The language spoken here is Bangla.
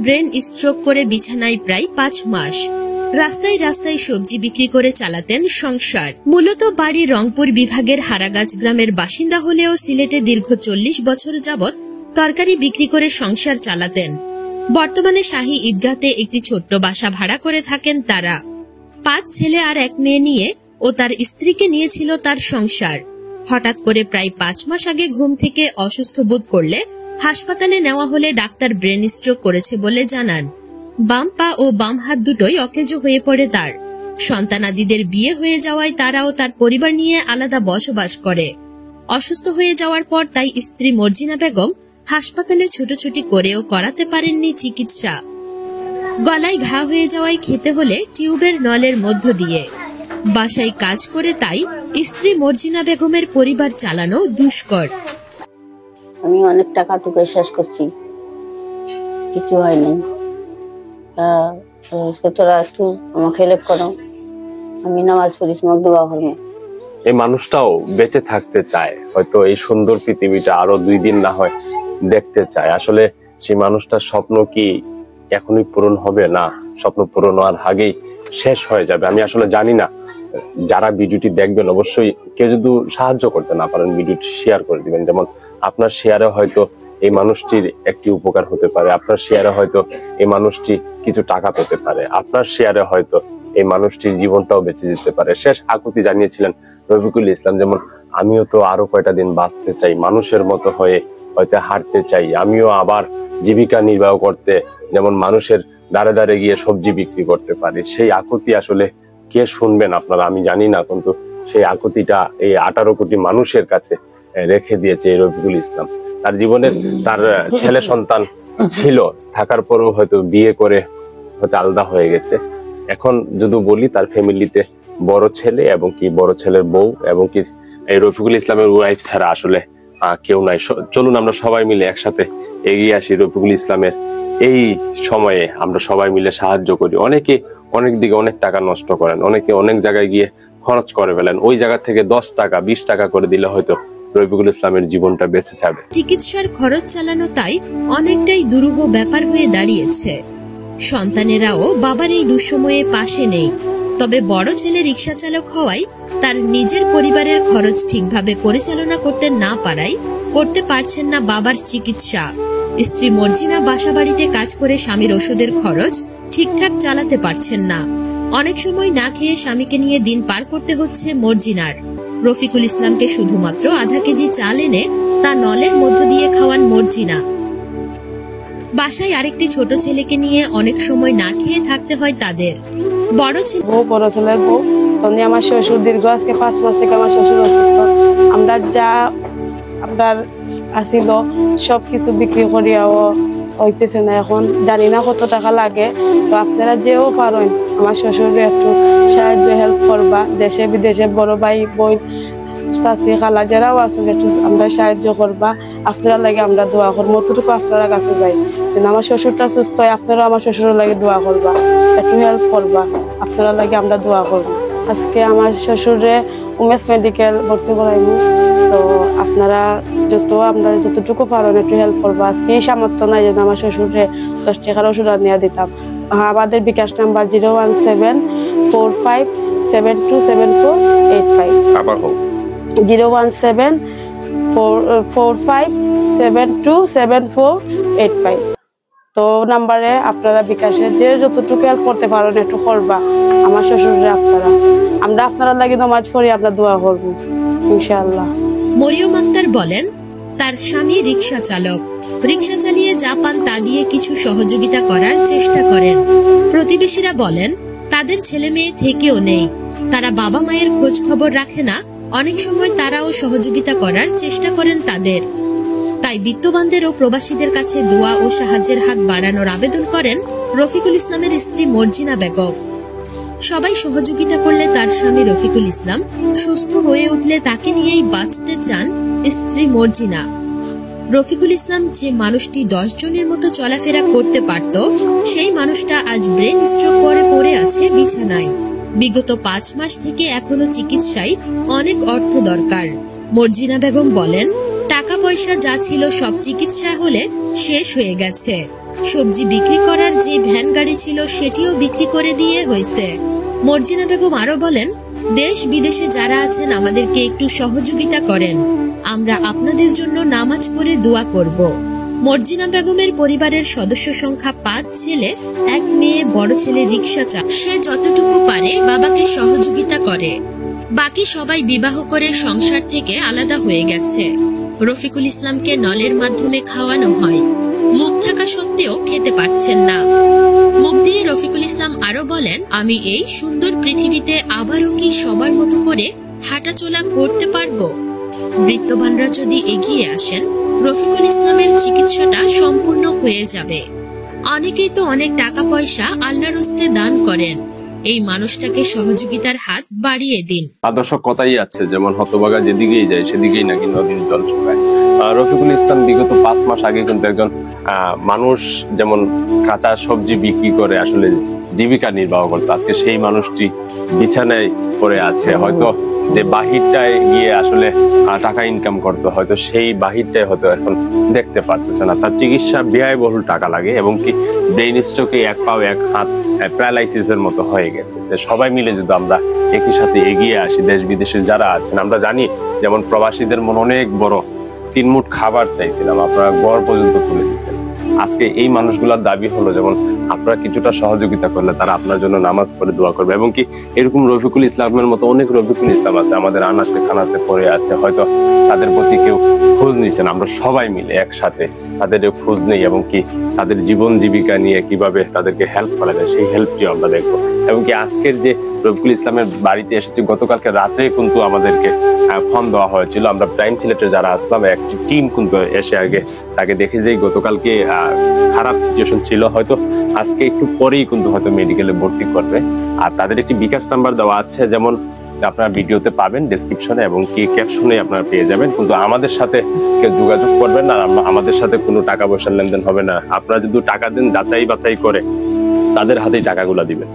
ব্রেন স্ট্রোক করে বিছানায় প্রায় 5 মাস। রাস্তায় রাস্তায় সবজি বিক্রি করে চালাতেন সংসার। মূলত বাড়ি রংপুর বিভাগের হারাগাছ গ্রামের বাসিন্দা হলেও সিলেটে দীর্ঘ 40 বছর যাবৎ তরকারি বিক্রি করে সংসার চালাতেন। বর্তমানে শাহী ঈদগাতে একটি ছোট্ট বাসা ভাড়া করে থাকেন তারা। 5 ছেলে আর 1 মেয়ে নিয়ে ও তার স্ত্রীকে নিয়েছিল তার সংসার। হঠাৎ করে প্রায় 5 মাস আগে ঘুম থেকে অসুস্থ বোধ করলে হাসপাতালে নেওয়া হলে ডাক্তার ব্রেন স্ট্রোক করেছে বলে জানান। বাম পা ও বাম হাত দুটোই অকেজো হয়ে পড়ে তার। সন্তানাদিদের বিয়ে হয়ে যাওয়ায় তারাও তার পরিবার নিয়ে আলাদা বসবাস করে। অসুস্থ হয়ে যাওয়ার পর তাই স্ত্রী মর্জিনা বেগম হাসপাতালে ছুটোছুটি করেও করাতে পারেননি চিকিৎসা। গলায় ঘা হয়ে যাওয়ায় খেতে হলে টিউবের নলের মধ্য দিয়ে। বাসায় কাজ করে তাই স্ত্রী মর্জিনা বেগমের পরিবার চালানো দুষ্কর। আমি অনেক টাকা টুকে শেষ করছি, কিছু হয়নি। তোরা একটু আমাকে হেল্প করো, আমি নামাজ পড়ি, তোমাকে দোয়া করবো। এই মানুষটাও বেঁচে থাকতে চায়, হয়তো এই সুন্দর পৃথিবীটা আরো 2 দিন না হয় দেখতে চায়। আসলে সেই মানুষটার স্বপ্ন কি এখনই পূরণ হবে? না, স্বপ্ন পূরণ হওয়ার আগেই শেষ হয়ে যাবে। আমি আসলে জানি না। যারা ভিডিওটি দেখবেন অবশ্যই কেউ যদি সাহায্য করতে না পারেন ভিডিওটি শেয়ার করে দিবেন। যেমন আপনার শেয়ারে হয়তো এই মানুষটির একটি উপকার হতে পারে, আপনার শেয়ারে হয়তো এই মানুষটি কিছু টাকা পেতে পারে, আপনার শেয়ারে হয়তো এই মানুষটির জীবনটাও বেঁচে যেতে পারে। শেষ আকুতি জানিয়েছিলেন রফিকুল ইসলাম, যেমন আমিও তো আরো কয়টা দিন বাঁচতে চাই, মানুষের মতো হয়ে হয়তো হাঁটতে চাই, আমিও আবার জীবিকা নির্বাহ করতে, যেমন মানুষের দাঁড়ে দাঁড়ে গিয়ে সবজি বিক্রি করতে পারি। সেই আকুতি আসলে কে শুনবেন আপনারা আমি জানি না, কিন্তু সেই আকুতিটা এই 18 কোটি মানুষের কাছে রেখে দিয়েছে এই রফিকুল ইসলাম। তার জীবনের তার ছেলে সন্তান ছিল, থাকার পরেও হয়তো বিয়ে করে হয়তো আলাদা হয়ে গেছে। এখন যদি বলি তার ফ্যামিলিতে বড় ছেলে এবং কি বড় ছেলের বউ এবং কি এই রফিকুল ইসলামের ওয়াইফ ছাড়া আসলে কেউ নাই। চলুন আমরা সবাই মিলে একসাথে এগিয়ে আসি রফিকুল ইসলামের এই সময়ে, আমরা সবাই মিলে সাহায্য করি। অনেকে অনেক দিকে অনেক টাকা নষ্ট করেন, অনেকে অনেক জায়গায় গিয়ে খরচ করে ফেলেন। ওই জায়গা থেকে 10 টাকা 20 টাকা করে দিলে হয়তো রফিকুল ইসলামের জীবনটা বেঁচে যাবে। চিকিৎসার খরচ চালানো তাই অনেকটাই দুরূহ ব্যাপার হয়ে দাঁড়িয়েছে। সন্তানেরাও বাবার এই দুঃসময়ে পাশে নেই। তবে বড় ছেলে রিকশা চালক হওয়ায় তার নিজের পরিবারের খরচ ঠিকভাবে পরিচালনা করতে না পারায় করতে পারছেন না বাবার চিকিৎসা। স্ত্রী মর্জিনা বাসা বাড়িতে কাজ করে স্বামীর ওষুধের খরচ ঠিকঠাক চালাতে পারছেন না। অনেক সময় না খেয়ে স্বামীকে নিয়ে দিন পার করতে হচ্ছে মর্জিনার। রফিকুল ইসলামকে শুধুমাত্র আধা কেজি চাল এনে তা নলের মধ্য দিয়ে খাওয়ান মর্জিনা। বাসায় আরেকটি ছোট ছেলেকে নিয়ে অনেক সময় না খেয়ে থাকতে হয় তাদের। বড় ছেলের বউ তখন আমার শ্বশুর দীর্ঘ আজকে 5 মাস থেকে আমার শ্বশুর অসুস্থ। আমরা যা আপনার আসিল সবকিছু বিক্রি করিয়াও হইতেছে না। এখন জানি না কত টাকা লাগে, তো আপনারা যেও পারেন আমার শ্বশুরকে একটু সাহায্য হেল্প করবা। দেশে বিদেশে বড় ভাই বোন চাচি খালা যারাও আছেন একটু আমরা সাহায্য করবা। আপনারা লাগে আমরা দোয়া করবো, অতটুকু আপনারা কাছে যাই যেন আমার শ্বশুরটা সুস্থ হয়। আপনারা আমার শ্বশুরের লাগে দোয়া করবা, একটু হেল্প করবা। আপনারা লাগে আমরা দোয়া করবো। আজকে আমার শ্বশুরে উমেশ মেডিকেল ভর্তি করাইনি, তো আপনারা আপনারা যতটুকু পারেন একটু হেল্প করবো। আজকে এই সামর্থ্য নাই যেন আমার শ্বশুরে 10 টাকার ওষুধ নিয়ে দিতাম। আমাদের বিকাশ নাম্বার 01745727485 01745727485 তো নাম্বারে আপনারা বিকাশে যে যতটুকু হেল্প করতে পারেন একটু করবা আমার শ্বশুরে। আমরা আপনারা লাগে নামাজ পড়ি, আমরা দোয়া করবো ইনশাআল্লাহ। মরিয়ম আক্তার বলেন তার স্বামী রিকশা চালক, রিকশা চালিয়ে যা পান তা দিয়ে কিছু সহযোগিতা করার চেষ্টা করেন। প্রতিবেশীরা বলেন তাদের ছেলে মেয়ে থেকেও নেই, তারা বাবা মায়ের খোঁজ খবর রাখে না। অনেক সময় তারাও সহযোগিতা করার চেষ্টা করেন তাদের। তাই বিত্তবানদের ও প্রবাসীদের কাছে দোয়া ও সাহায্যের হাত বাড়ানোর আবেদন করেন রফিকুল ইসলামের স্ত্রী মর্জিনা বেগম। সবাই সহযোগিতা করলে তার স্বামী রফিকুল ইসলাম সুস্থ হয়ে উঠলে তাকে নিয়েই বাঁচতে চান স্ত্রী মর্জিনা। রফিকুল ইসলাম যে মানুষটি 10 জনের মতো চলাফেরা করতে পারত, সেই মানুষটা আজ ব্রেন স্ট্রোক করে পড়ে আছে বিছানায়। বিগত 5 মাস থেকে এখনো চিকিৎসায় অনেক অর্থ দরকার। মর্জিনা বেগম বলেন টাকা পয়সা যা ছিল সব চিকিৎসা হলে শেষ হয়ে গেছে। সবজি বিক্রি করার যে ভ্যান গাড়ি ছিল সেটিও বিক্রি করে দিয়ে হয়েছে। মর্জিনা বেগম আরো বলেন, দেশ বিদেশে যারা আছেন আমাদেরকে একটু সহযোগিতা করেন, আমরা আপনাদের জন্য নামাজ পড়ে দোয়া করব। মর্জিনা বেগমের পরিবারের সদস্য সংখ্যা 5 ছেলে, 1 মেয়ে, বড় ছেলে রিকশা চালায়। সে যতটুকু পারে বাবাকে সহযোগিতা করে। বাকি সবাই বিবাহ করে সংসার থেকে আলাদা হয়ে গেছে। রফিকুল ইসলামকে নলের মাধ্যমে খাওয়ানো হয়, মুখ থাকা সত্ত্বেও খেতে পারছেন না। মুখ দিয়ে রফিকুল ইসলাম আরো বলেন, আমি এই সুন্দর পৃথিবীতে আবারও কি সবার মতো করে হাঁটাচলা করতে পারবো? বৃত্তবানরা যদি এগিয়ে আসেন, রফিকুল ইসলামের চিকিৎসাটা সম্পূর্ণ হয়ে যাবে। অনেকেই তো অনেক টাকা পয়সা আল্লাহর হস্তে দান করেন, এই মানুষটাকে সহযোগিতার হাত বাড়িয়ে দিন। আদর্শ কথাই আছে, যেমন হতভাগা যেদিকেই যায় সেদিকেই নাকি নদীর জল শুকায়। রফিকুল ইসলাম বিগত 5 মাস আগে কিন্তু একজন মানুষ যেমন কাঁচা সবজি বিক্রি করে আসলে জীবিকা নির্বাহ করতো, আজকে সেই মানুষটি বিছানায় পড়ে আছে। হয়তো যে বাহিরটায় গিয়ে আসলে টাকা ইনকাম করতো, হয়তো সেই বাহিরটাই হয়তো এখন দেখতে পারতেছে না। তার চিকিৎসা ব্যয়বহুল টাকা লাগে এবং কি ব্রেইন স্ট্রোকে 1 পা 1 হাত প্যারালাইসিসের মতো হয়ে গেছে। সবাই মিলে যদি আমরা একই সাথে এগিয়ে আসি, দেশ বিদেশে যারা আছেন, আমরা জানি যেমন প্রবাসীদের মন অনেক বড়, 3 মুঠ খাবার চাইছিলাম, আপনারা ঘর পর্যন্ত তুলে দিচ্ছেন। আজকে এই মানুষগুলোর দাবি হলো যেমন আপনারা কিছুটা সহযোগিতা করলে তারা আপনার জন্য নামাজ পড়ে দোয়া করবে। এবং কি এরকম রফিকুল ইসলামের মতো অনেক রফিকুল ইসলাম আছে আমাদের আনাচে খানাচে পড়ে আছে, হয়তো তাদের প্রতি কেউ খোঁজ নিচ্ছেন। আমরা সবাই মিলে একসাথে তাদের খোঁজ নেই এবং কি তাদের জীবন জীবিকা নিয়ে কিভাবে তাদেরকে হেল্প করা যায় সেই হেল্পটিও আমরা দেখবো। এবং কি আজকের যে রফিকুল ইসলামের বাড়িতে এসেছে, গতকালকে রাতে কিন্তু আমাদেরকে ফোন দেওয়া হয়েছিল। আমরা প্রাইম সিলেটে যারা আসলাম একটি টিম কিন্তু এসে আগে তাকে দেখে যে গতকালকে খারাপ সিচুয়েশন ছিল, হয়তো আজকে একটু পরেই কিন্তু হয়তো মেডিকেলে ভর্তি করবে। আর তাদের একটি বিকাশ নাম্বার দেওয়া আছে, যেমন আপনারা ভিডিওতে পাবেন, ডেসক্রিপশনে এবং কি ক্যাপশনে আপনারা পেয়ে যাবেন। কিন্তু আমাদের সাথে কেউ যোগাযোগ করবেন না, আমাদের সাথে কোনো টাকা পয়সার লেনদেন হবে না। আপনারা যদি টাকা দেন যাচাই বাছাই করে তাদের হাতেই টাকাগুলো দিবেন।